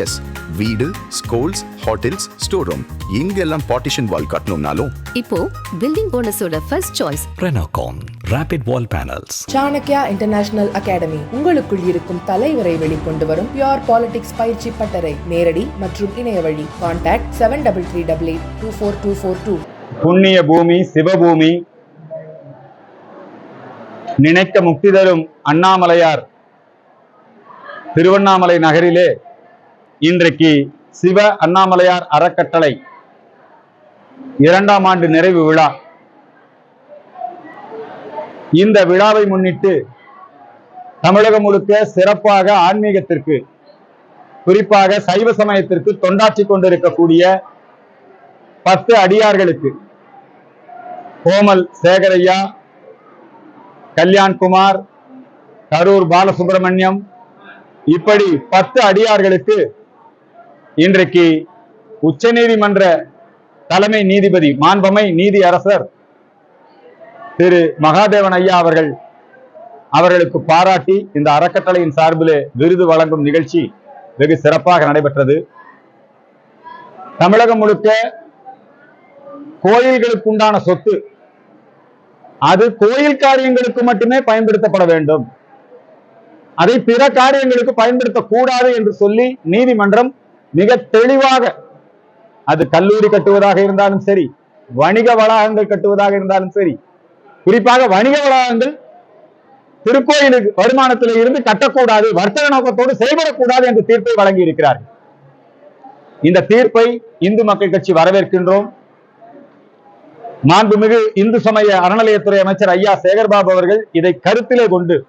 S, வீடு, schools, hotels, store room இங்கெல்லாம் partition wall கட்டணும்னாலும் இப்போ பில்டிங் போனஸோட first choice Renocon Rapid Wall Panels. Chanakya international academy உங்களுக்குள் இருக்கும் தலைவரை வெளிக்கொண்டு வரும் பியூர் பாலிடிக்ஸ் பயிற்சி பட்டறை. நேரடி மற்றும் இணைய வழி. கான்டாக்ட் 7338824242. புண்ணிய பூமி, சிவபூமி, நினைக்க முக்தி தரும் அண்ணாமலையார் திருவண்ணாமலை நகரிலே இன்றைக்கு சிவ அண்ணாமலையார் அறக்கட்டளை 2ஆம் ஆண்டு நிறைவு விழா. இந்த விழாவை முன்னிட்டு தமிழகம் முழுக்க சிறப்பாக ஆன்மீகத்திற்கு, குறிப்பாக சைவ சமயத்திற்கு தொண்டாற்றி கொண்டிருக்கக்கூடிய 10 அடியார்களுக்கு, கோமல் சேகரையா, கல்யாண்குமார், கரூர் பாலசுப்ரமணியம், இப்படி 10 அடியார்களுக்கு இன்றைக்கு உச்சநீதிமன்ற தலைமை நீதிபதி, மாண்பமை நீதி அரசர் திரு மகாதேவன் ஐயா அவர்களுக்கு பாராட்டி இந்த அறக்கட்டளையின் சார்பிலே விருது வழங்கும் நிகழ்ச்சி வெகு சிறப்பாக நடைபெற்றது. தமிழகம் முழுக்க கோயில்களுக்கு உண்டான சொத்து அது கோயில் காரியங்களுக்கு மட்டுமே பயன்படுத்தப்பட வேண்டும், அதை பிற காரியங்களுக்கு பயன்படுத்தக்கூடாது என்று சொல்லி நீதிமன்றம் மிக தெளிவாக, அது கல்லூரி கட்டுவதாக இருந்தாலும் சரி, வணிக வளாகங்கள் கட்டுவதாக இருந்தாலும் சரி, குறிப்பாக வணிக வளாகங்கள் திருக்கோயிலுக்கு வருமானத்தில் இருந்து கட்டக்கூடாது, வர்த்தக நோக்கத்தோடு செயல்படக்கூடாது என்று தீர்ப்பை வழங்கி இருக்கிறார்கள். இந்த தீர்ப்பை இந்து மக்கள் கட்சி வரவேற்கின்றோம். மாண்புமிகு இந்து சமய அறநிலையத்துறை அமைச்சர் ஐயா சேகர்பாபு அவர்கள் இதை கருத்திலே கொண்டு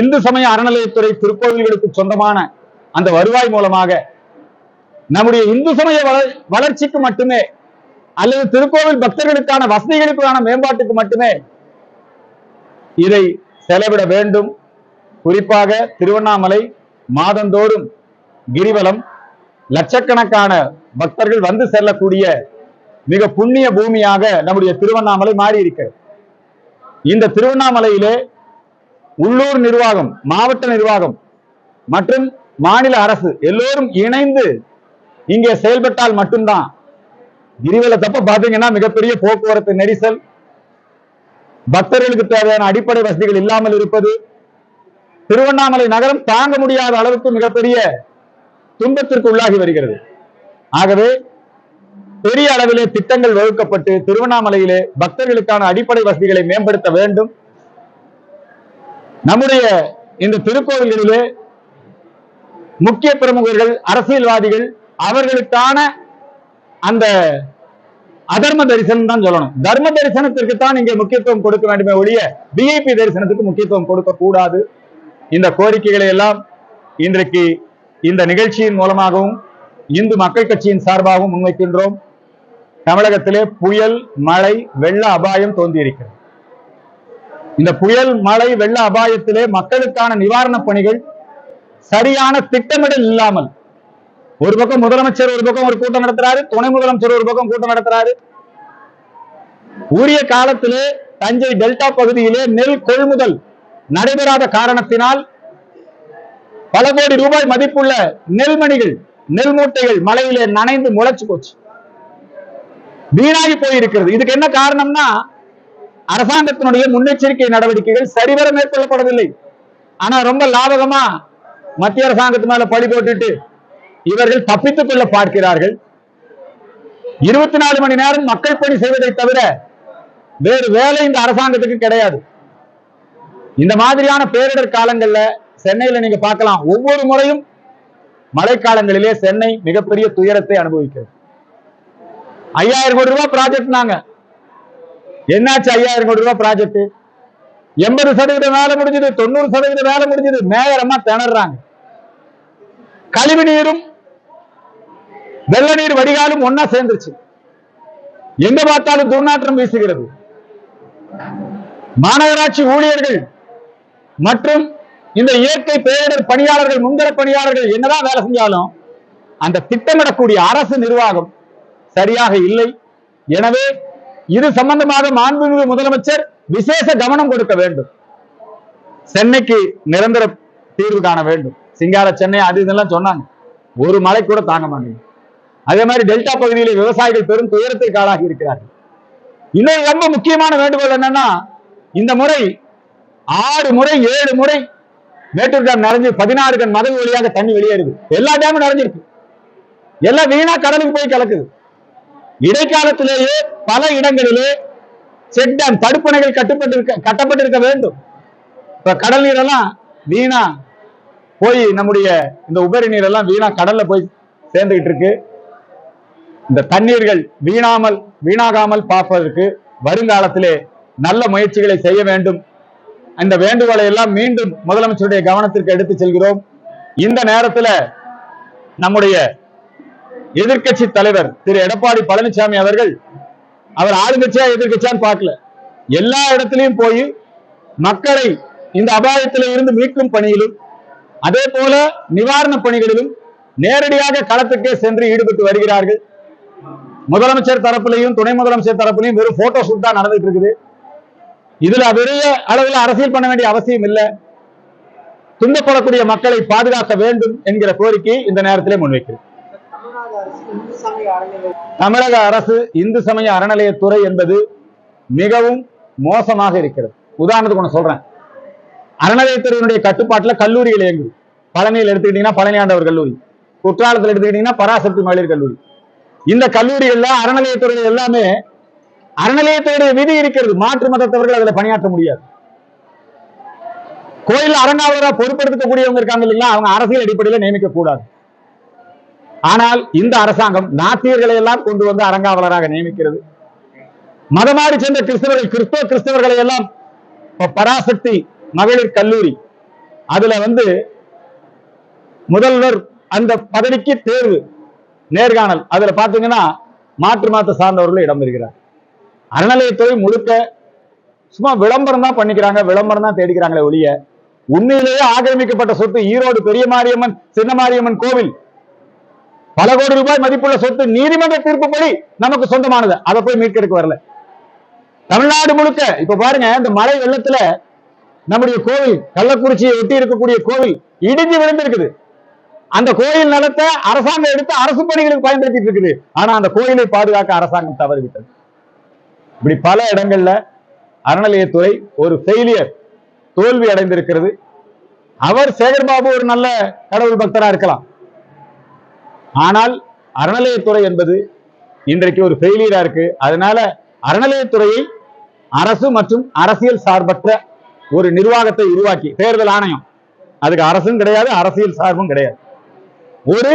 இந்து சமய அறநிலையத்துறை திருக்கோவில்களுக்கு சொந்தமான அந்த வருவாய் மூலமாக நம்முடைய இந்து சமய வளர்ச்சிக்கு மட்டுமே, அல்லது திருக்கோவில் பக்தர்களுக்கான வசதிகளுக்கான மேம்பாட்டுக்கு மட்டுமே இதை செலவிட வேண்டும். குறிப்பாக திருவண்ணாமலை மாதந்தோறும் கிரிவலம், லட்சக்கணக்கான பக்தர்கள் வந்து செல்லக்கூடிய மிக புண்ணிய பூமியாக நம்முடைய திருவண்ணாமலை மாறி இருக்கிறது. இந்த திருவண்ணாமலையிலே உள்ளூர் நிர்வாகம், மாவட்ட நிர்வாகம் மற்றும் மாநில அரசு எல்லோரும் இணைந்து இங்கே செயல்பட்டால் மட்டும்தான், கிரிவலத்தப்ப பாத்தீங்கன்னா மிகப்பெரிய போக்குவரத்து நெரிசல், பக்தர்களுக்கு தேவையான அடிப்படை வசதிகள் இல்லாமல் இருப்பது, திருவண்ணாமலை நகரம் தாங்க முடியாத அளவுக்கு மிகப்பெரிய துன்பத்திற்கு உள்ளாகி வருகிறது. ஆகவே பெரிய அளவிலே திட்டங்கள் வகுக்கப்பட்டு திருவண்ணாமலையிலே பக்தர்களுக்கான அடிப்படை வசதிகளை மேம்படுத்த வேண்டும். நம்முடைய இந்த திருக்கோவில்களிலே முக்கிய பிரமுகர்கள், அரசியல்வாதிகள், அவர்களுக்கான அந்த அதர்ம தரிசனம் தான் சொல்லணும். தர்ம தரிசனத்திற்கு தான் இங்கே முக்கியத்துவம் கொடுக்க வேண்டுமே ஒழிய விஐபி தரிசனத்துக்கு முக்கியத்துவம் கொடுக்க கூடாது. இந்த கோரிக்கைகளை எல்லாம் இன்றைக்கு இந்த நிகழ்ச்சியின் மூலமாகவும் இந்து மக்கள் கட்சியின் சார்பாகவும் முன்வைக்கின்றோம். தமிழகத்திலே புயல், மழை, வெள்ள அபாயம் தோன்றியிருக்கிறது. இந்த புயல், மழை, வெள்ள அபாயத்திலே மக்களுக்கான நிவாரணப் பணிகள் சரியான திட்டமிடல் இல்லாமல், ஒரு பக்கம் முதலமைச்சர் ஒரு பக்கம் ஒரு கூட்டம் நடத்துறாரு, துணை முதலமைச்சர் ஒரு பக்கம் கூட்டம் நடத்துறாரு. உரிய காலத்திலே தஞ்சை டெல்டா பகுதியிலே நெல் கொள்முதல் நடைபெறாத காரணத்தினால் பல கோடி ரூபாய் மதிப்புள்ள நெல்மணிகள், நெல் மூட்டைகள் மழையிலே நனைந்து முளைச்சு போச்சு, வீணாகி போயிருக்கிறது. இதுக்கு என்ன காரணம்னா, அரசாங்கத்தினுடைய முன்னெச்சரிக்கை நடவடிக்கைகள் சரிவர மேற்கொள்ளப்படவில்லை. ஆனா ரொம்ப லாபகமா மத்திய அரசாங்கத்து மேல பழி போட்டுட்டு இவர்கள் தப்பித்துக் கொள்ள பார்க்கிறார்கள். 24 மணி நேரம் மக்கள் பணி செய்வதை தவிர வேறு வேலை இந்த அரசாங்கத்துக்கு கிடையாது. இந்த மாதிரியான பேரிடர் காலங்கள்ல சென்னையில நீங்க பார்க்கலாம், ஒவ்வொரு முறையும் மழைக்காலங்களிலே சென்னை மிகப்பெரிய துயரத்தை அனுபவிக்கிறது. 5000 கோடி ரூபாய் ப்ராஜெக்ட், நாங்க என்னாச்சு 5000 கோடி ரூபாய் ப்ராஜெக்ட்? 80% வேலை முடிஞ்சது, 90% வேலை முடிஞ்சது, மேயரமா திணறாங்க. கழிவு நீரும் வெள்ள நீர் வடிகாலும் ஒன்னா சேர்ந்துருச்சு, எங்க பார்த்தாலும் துர்நாற்றம் வீசுகிறது. மாநகராட்சி ஊழியர்கள் மற்றும் இந்த இயற்கை பேரிடர் பணியாளர்கள், முன்கள பணியாளர்கள் என்னதான் வேலை செஞ்சாலும் அந்த திட்டமிடக்கூடிய அரசு நிர்வாகம் சரியாக இல்லை. எனவே இது சம்பந்தமாக மாண்புமிகு முதலமைச்சர் விசேஷ கவனம் கொடுக்க வேண்டும். சென்னைக்கு நிரந்தர தீர்வு காண வேண்டும். சிங்கார சென்னை அது இதெல்லாம் சொன்னாங்க. ஒரு மழை கூட தாங்க மாட்டேங்குது. அதே மாதிரி டெல்டா பகுதியில் விவசாயிகள் பெரும் துயரத்திற்கு ஆளாகி இருக்கிறார்கள். இன்னொரு ரொம்ப முக்கியமான வேண்டுகோள் என்னன்னா, இந்த முறை 6 முறை 7 முறை மேட்டூர் டேம் நிறைஞ்சு 16 கண் மதகு வழியாக தண்ணி வெளியேறுது. எல்லா டேமும் நிறைஞ்சிருக்கு. எல்லாம் வீணா கடலுக்கு போய் கலக்குது. இடைக்காலத்திலேயே பல இடங்களிலே செக் டேம் தடுப்பணைகள் கட்டப்பட்டிருக்க வேண்டும். இப்ப கடல் நீரெல்லாம் வீணா போய் நம்முடைய இந்த உபரி நீரெல்லாம் வீணா கடல்ல போய் சேர்ந்துகிட்டு இருக்கு. இந்த தண்ணீர்கள் வீணாகாமல் பார்ப்பதற்கு வருங்காலத்திலே நல்ல முயற்சிகளை செய்ய வேண்டும். இந்த வேண்டுகோளை எல்லாம் மீண்டும் முதலமைச்சருடைய கவனத்திற்கு எடுத்து செல்கிறோம். இந்த நேரத்தில் நம்முடைய எதிர்க்கட்சி தலைவர் திரு எடப்பாடி பழனிசாமி அவர்கள், அவர் ஆளுங்கட்சியா எதிர்க்கட்சியான்னு பார்க்கல, எல்லா இடத்திலையும் போய் மக்களை இந்த அபாயத்தில இருந்து மீட்கும் பணியிலும் அதே போல நிவாரண பணிகளிலும் நேரடியாக களத்துக்கே சென்று ஈடுபட்டு வருகிறார்கள். முதலமைச்சர் தரப்பிலையும் துணை முதலமைச்சர் தரப்பிலையும் வெறும் போட்டோ ஷூட் தான் நடந்துட்டு இருக்குது. இதுல பெரிய அளவில் அரசியல் பண்ண வேண்டிய அவசியம் இல்லை. துன்பப்படக்கூடிய மக்களை பாதுகாக்க வேண்டும் என்கிற கோரிக்கையை இந்த நேரத்திலே முன்வைக்கிறேன். தமிழக அரசு இந்து சமய அறநிலையத்துறை என்பது மிகவும் மோசமாக இருக்கிறது. உதாரணத்துக்கு ஒன்று சொல்றேன். அறநிலையத்துறையினுடைய கட்டுப்பாட்டில் கல்லூரிகள் இயங்குது. பழனியில் எடுத்துக்கிட்டீங்கன்னா பழனி ஆண்டவர் கல்லூரி, குற்றாலத்தில் எடுத்துக்கிட்டீங்கன்னா பராசக்தி மகளிர் கல்லூரி. இந்த கல்லூரிகள்ல அறநிலையத்துறையில் எல்லாமே அறநிலையத்துடைய விதி இருக்கிறது. மாற்று மதத்தவர்கள் அதுல பணியாற்ற முடியாது. கோயில் அறங்காவலரா பொறுப்பெடுக்கக்கூடியவங்க இருக்காங்க இல்லைங்களா, அவங்க அரசியல் அடிப்படையில் நியமிக்க கூடாது. ஆனால் இந்த அரசாங்கம் நாத்தியர்களை எல்லாம் கொண்டு வந்து அறங்காவலராக நியமிக்கிறது. மதமாறி சென்ற கிறிஸ்தவர்களை எல்லாம் பராசக்தி மகளிர் கல்லூரி அதுல முதல்வர் அந்த பதவிக்கு தேர்வு நேர்காணல் அதுல பாத்தீங்கன்னா மாற்று மதத்தை சார்ந்தவர்கள் இடம் பெறுகிறார். அறநிலையத்துறை முழுக்க சும்மா விளம்பரம் தான் பண்ணிக்கிறாங்க, விளம்பரம் தான் தேடிக்கிறாங்களே ஒழிய உண்மையிலேயே ஆக்கிரமிக்கப்பட்ட சொத்து ஈரோடு பெரிய மாரியம்மன் சின்ன மாரியம்மன் கோவில் பல கோடி ரூபாய் மதிப்புள்ள சொத்து நீதிமன்ற தீர்ப்புப்படி நமக்கு சொந்தமானது. அதை போய் மீட்கிறதுக்கு வரல. தமிழ்நாடு முழுக்க இப்ப பாருங்க, இந்த மழை வெள்ளத்துல நம்முடைய கோவில் கள்ளக்குறிச்சியை ஒட்டி இருக்கக்கூடிய கோவில் இடிஞ்சு விழுந்திருக்குது. அந்த கோயில் நிலத்தை அரசாங்கம் எடுத்து அரசு பணிகளுக்கு பயன்படுத்திட்டு இருக்குது. ஆனா அந்த கோயிலை பாதுகாக்க அரசாங்கம் தவறிவிட்டது. இப்படி பல இடங்கள்ல அறநிலையத்துறை ஒரு ஃபெயிலியர், தோல்வி அடைந்திருக்கிறது. அவர் சேகர்பாபு ஒரு நல்ல கடவுள் பக்தரா இருக்கலாம். ஆனால் அறநிலையத்துறை என்பது இன்றைக்கு ஒரு ஃபெயிலியரா இருக்கு. அதனால அறநிலையத்துறையை அரசு மற்றும் அரசியல் சார்பற்ற ஒரு நிர்வாகத்தை உருவாக்கி, தேர்தல் ஆணையம் அதுக்கு அரசும் கிடையாது, அரசியல் சார்பும் கிடையாது, ஒரு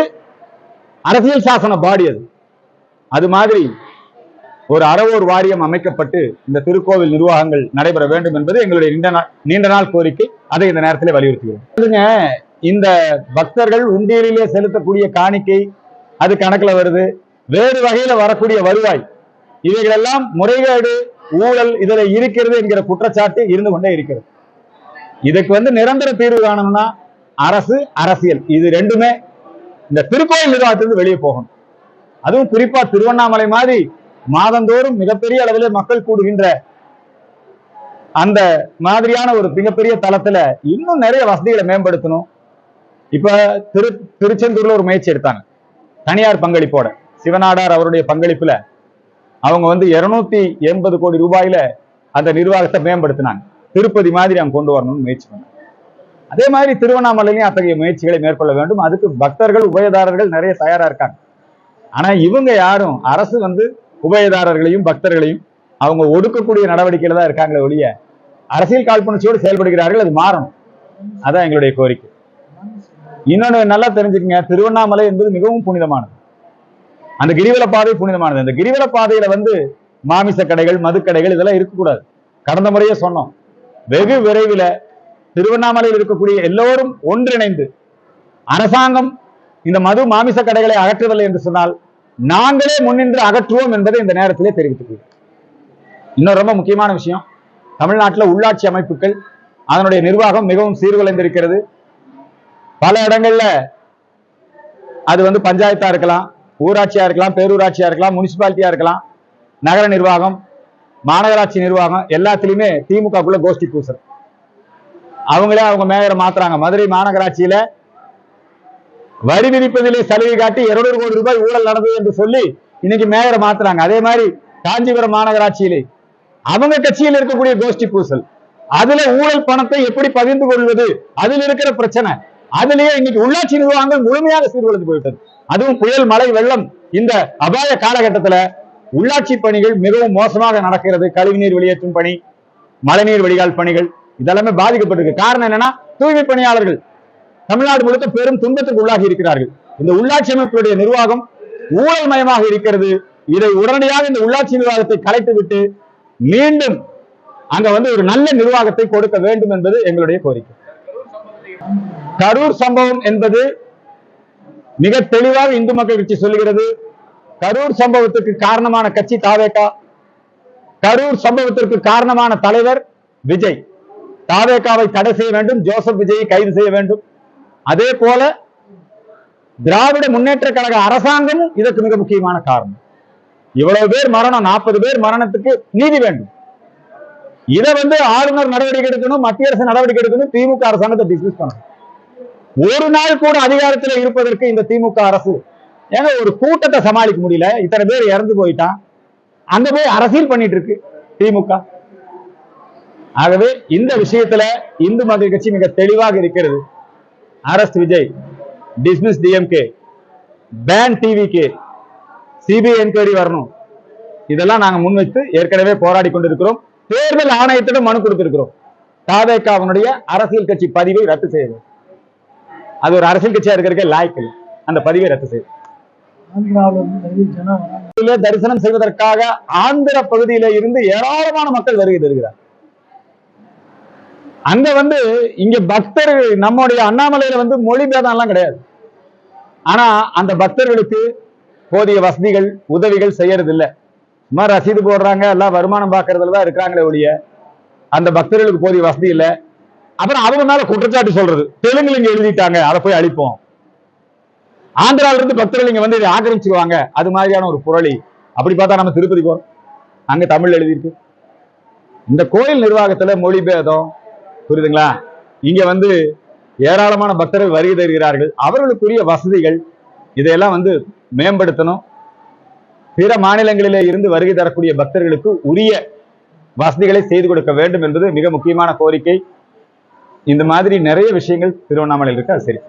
அரசியல் சாசன பாடி அது மாதிரி ஒரு அறவோர் வாரியம் அமைக்கப்பட்டு இந்த திருக்கோவில் நிர்வாகங்கள் நடைபெற வேண்டும் என்பது எங்களுடைய நீண்ட நாள் கோரிக்கை. அதை இந்த நேரத்தில் வலியுறுத்துகிறோம். இந்த பக்தர்கள் உண்டியலிலே செலுத்தக்கூடிய காணிக்கை அது கணக்குல வருது. வேறு வகையில வரக்கூடிய வருவாய் இவைகளெல்லாம் முறைகேடு ஊழல் இதுல இருக்கிறது என்கிற குற்றச்சாட்டு இருந்து கொண்டே இருக்கிறது. இதுக்கு நிரந்தர தீர்வு காணணும்னா அரசு அரசியல் இது ரெண்டுமே இந்த திருக்கோயில் நிர்வாகத்திலிருந்து வெளியே போகணும். அதுவும் குறிப்பா திருவண்ணாமலை மாதிரி மாதந்தோறும் மிகப்பெரிய அளவில் மக்கள் கூடுகின்ற அந்த மாதிரியான ஒரு மிகப்பெரிய தளத்துல இன்னும் நிறைய வசதிகளை மேம்படுத்தணும். இப்ப திருச்செந்தூர்ல ஒரு முயற்சி எடுத்தாங்க, தனியார் பங்களிப்போட. சிவநாடார் அவருடைய பங்களிப்புல அவங்க 280 கோடி ரூபாயில அந்த நிர்வாகத்தை மேம்படுத்தினாங்க. திருப்பதி மாதிரி அவங்க கொண்டு வரணும்னு முயற்சி பண்ணாங்க. அதே மாதிரி திருவண்ணாமலையிலையும் அத்தகைய முயற்சிகளை மேற்கொள்ள வேண்டும். அதுக்கு பக்தர்கள் உபயதாரர்கள் நிறைய தயாரா இருக்காங்க. ஆனா இவங்க யாரும் அரசு உபயதாரர்களையும் பக்தர்களையும் அவங்க ஒடுக்கக்கூடிய நடவடிக்கையில தான் இருக்காங்களே ஒழிய அரசியல் காழ்ப்புணர்ச்சியோடு செயல்படுகிறார்கள். அது மாறணும். அதான் எங்களுடைய கோரிக்கை. இன்னொன்னு நல்லா தெரிஞ்சுக்கங்க, திருவண்ணாமலை என்பது மிகவும் புனிதமானது. அந்த கிரிவல பாதை புனிதமானது. அந்த கிரிவல பாதையில மாமிச கடைகள் மதுக்கடைகள் இதெல்லாம் இருக்கக்கூடாது. கடந்த முறையே சொன்னோம். வெகு விரைவில் திருவண்ணாமலையில் இருக்கக்கூடிய எல்லோரும் ஒன்றிணைந்து அரசாங்கம் இந்த மது மாமிச கடைகளை அகற்றுவதில்லை என்று சொன்னால் நாங்களே முன்னின்று அகற்றுவோம் என்பதை இந்த நேரத்திலே தெரிவித்துக். இன்னொரு ரொம்ப முக்கியமான விஷயம், தமிழ்நாட்டில் உள்ளாட்சி அமைப்புகள் அதனுடைய நிர்வாகம் மிகவும் சீர்குலைந்திருக்கிறது. பல இடங்கள்ல அது பஞ்சாயத்தா இருக்கலாம், ஊராட்சியா இருக்கலாம், பேரூராட்சியா இருக்கலாம், முனிசிபாலிட்டியா இருக்கலாம், நகர நிர்வாகம், மாநகராட்சி நிர்வாகம் எல்லாத்திலுமே திமுகக்குள்ள கோஷ்டி பூசல். அவங்களே அவங்க மேயரை மாத்துறாங்க. மதுரை மாநகராட்சியில வரி விதிப்பதிலே சலுகை காட்டி 200 கோடி ரூபாய் ஊழல் நடந்தது என்று சொல்லி இன்னைக்கு மேயரை மாத்துறாங்க. அதே மாதிரி காஞ்சிபுரம் மாநகராட்சியிலே அவங்க கட்சியில் இருக்கக்கூடிய கோஷ்டி பூசல், அதுல ஊழல் பணத்தை எப்படி பகிர்ந்து கொள்வது, அதில் இருக்கிற பிரச்சனை, அதுலயே இன்னைக்கு உள்ளாட்சி நிர்வாகங்கள் முழுமையாக சீர்குலைந்து போயிட்டது. அதுவும் புயல், மழை, வெள்ளம் இந்த அபாய காலகட்டத்துல உள்ளாட்சி பணிகள் மிகவும் மோசமாக நடக்கிறது. கழிவுநீர் வெளியேற்றும் பணி, மழைநீர் வடிகால் பணிகள் இதெல்லாமே பாதிக்கப்பட்டிருக்கு. காரணம் என்னன்னா, தூய்மை பணியாளர்கள் தமிழ்நாடு முழுக்க பெரும் துன்பத்திற்கு உள்ளாகி இருக்கிறார்கள். இந்த உள்ளாட்சி அமைப்புடைய நிர்வாகம் ஊழல் மயமாக இருக்கிறது. இதை உடனடியாக இந்த உள்ளாட்சி நிர்வாகத்தை கலைத்து விட்டு மீண்டும் அங்க ஒரு நல்ல நிர்வாகத்தை கொடுக்க வேண்டும் என்பது எங்களுடைய கோரிக்கை. கரூர் சம்பவம் என்பது மிக தெளிவாக இந்து மக்கள் கட்சி சொல்லுகிறது. கரூர் சம்பவத்திற்கு காரணமான கட்சி தாவேகா. கரூர் சம்பவத்திற்கு காரணமான தலைவர் விஜய். தாவேகாவை தடை செய்ய வேண்டும், ஜோசப் விஜயை கைது செய்ய வேண்டும். அதே போல திராவிட முன்னேற்ற கழக அரசாங்கமும் இதற்கு மிக முக்கியமான காரணம். இவ்வளவு பேர் மரணம், 40 பேர் மரணத்துக்கு நீதி வேண்டும். இதை ஆளுநர் நடவடிக்கை எடுக்கணும், மத்திய அரசு நடவடிக்கை எடுக்கணும், திமுக அரசாங்கத்தை டிஸ்மிஸ் பண்ணணும். ஒரு நாள் கூட அதிகாரத்தில் இருப்பதற்கு இந்த திமுக அரசு ஏங்க ஒரு கூட்டத்தை சமாளிக்க முடியல. இத்தனை பேர் இறந்து போயிட்டான், அங்க போய் அரசியல் பண்ணிட்டு இருக்கு திமுக. ஆகவே இந்த விஷயத்துல இந்து மக்கள் கட்சி மிக தெளிவாக இருக்கிறது. Arrest Vijay, dismiss DMK, ban TVK, CBI enquiry வரணும். இதெல்லாம் நாங்க முன்வைத்து ஏற்கனவே போராடி கொண்டிருக்கிறோம். தேர்தல் ஆணையத்திடம் மனு கொடுத்திருக்கிறோம். தாவேகாவினுடைய அரசியல் கட்சி பதிவை ரத்து செய்யுது. அது ஒரு அரசியல் கட்சியா இருக்கிறதுக்கே லாய்க்கு இல்லை. அந்த பதிவை ரத்து செய்யுது. தரிசனம் செய்வதற்காக ஆந்திர பகுதியில இருந்து ஏராளமான மக்கள் வருகை தருகிறார். அங்க இங்க பக்தர்கள், நம்முடைய அண்ணாமலையில மொழி பேதம் எல்லாம் கிடையாது. ஆனா அந்த பக்தர்களுக்கு போதிய வசதிகள், உதவிகள் செய்யறது இல்லை. சும்மா ரசீது போடுறாங்க, எல்லாம் வருமானம் பார்க்கறதுல தான் இருக்கிறாங்களே ஒழிய அந்த பக்தர்களுக்கு போதிய வசதி இல்லை. அப்புறம் அவங்க மேல குற்றச்சாட்டு சொல்றது, தெலுங்குல இங்க எழுதிட்டாங்க, அதை போய் அழிப்போம். ஆந்திரால இருந்து பக்தர்கள் இங்க இதை ஆக்கிரமிச்சுக்குவாங்க, அது மாதிரியான ஒரு புரளி. அப்படி பார்த்தா நம்ம திருப்பதி போறோம், அங்க தமிழ் எழுதியிருக்கு. இந்த கோயில் நிர்வாகத்துல மொழி பேதம், புரியுதுங்களா? இங்க ஏராளமான பக்தர்கள் வருகை தருகிறார்கள். அவர்களுக்குரிய வசதிகள் இதையெல்லாம் மேம்படுத்தணும். பிற மாநிலங்களிலே இருந்து வருகை தரக்கூடிய பக்தர்களுக்கு உரிய வசதிகளை செய்து கொடுக்க வேண்டும் என்பது மிக முக்கியமான கோரிக்கை. இந்த மாதிரி நிறைய விஷயங்கள் திருவண்ணாமலையில் இருக்கு. அது சரி.